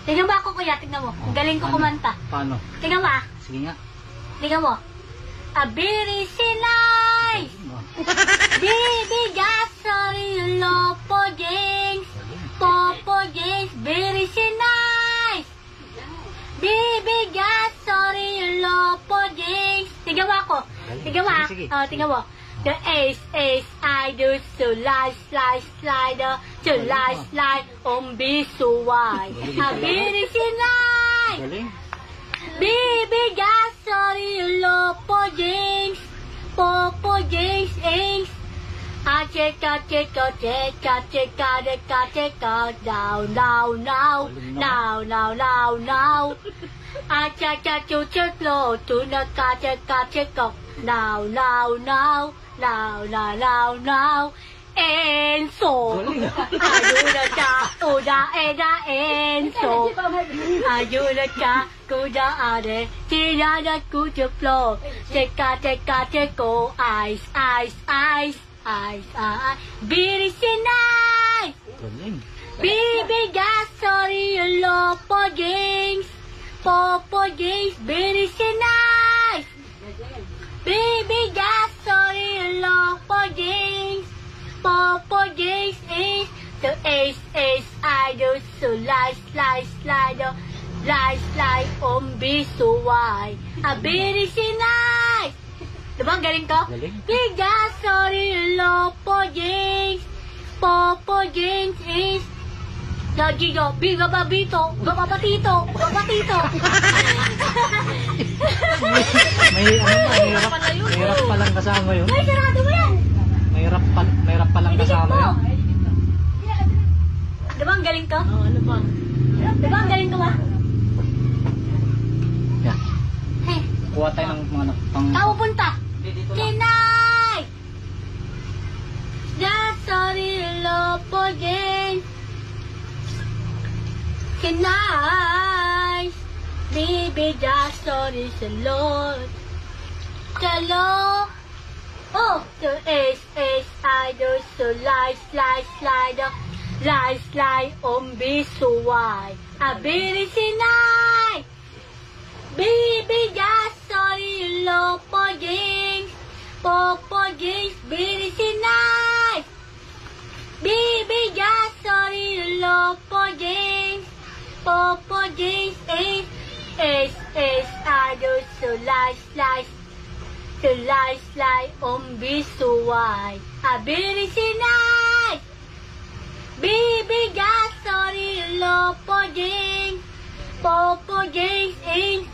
Tingnan mo ako, kuya. Tingnan mo. Ang galing ko kumanta. Paano? Tingnan mo ah. Sige nga. Tingnan mo. Abiri sinay! Bibi gasori lopo jings! Popo jings, biri sinay! Bibi gasori lopo jings! Tingnan mo ako. Tingnan mo ah. Oh, tingnan mo. The ace, I do so slide, so slide, umbisuway. Abiri sinay! Galing. Bibi gasori lopo jings, popo jings ings. Cheka, down, now. Cheka, chucheklo, tunaka, cheka, now. Enso, ayuda ka, uda eda Enso, ayuda ka, kuda ade, tirada kutuplo, teka, teko, ice, biri sinay, bibi gasori lopo jings, popo jings, biri sinay, bibi gasori lopo jings, popo jings is the ace, I do so slide, umbisuway, abiri sinay. Diba ang galing ko? Galing. Biga, sorry, lopo jings, popo jings is Gigo, biga babito, babapatito. Mahirap palang kasama yun. Ay, sarado mo yan. Mahirap palang kasama yun. Diba ang galing ko? Oh, ano ba? Diba ang galing ko ba? Yeah. Hey, Kuha tayo ng mga pang... tao punta. Kinay! Sorry, lopo jings. Kinay! Bibi, sorry, salot. Oh, the ace, I do so slide, umbisuway. Abiri sinay! Bibi, sorry, lopo jings, popo jings, biri sinay! Bibi, sorry, lopo jings, popo jings, I do so slide, umbisuway. Abiri sinay! Bibi, sorry, lopo jings, popo jings,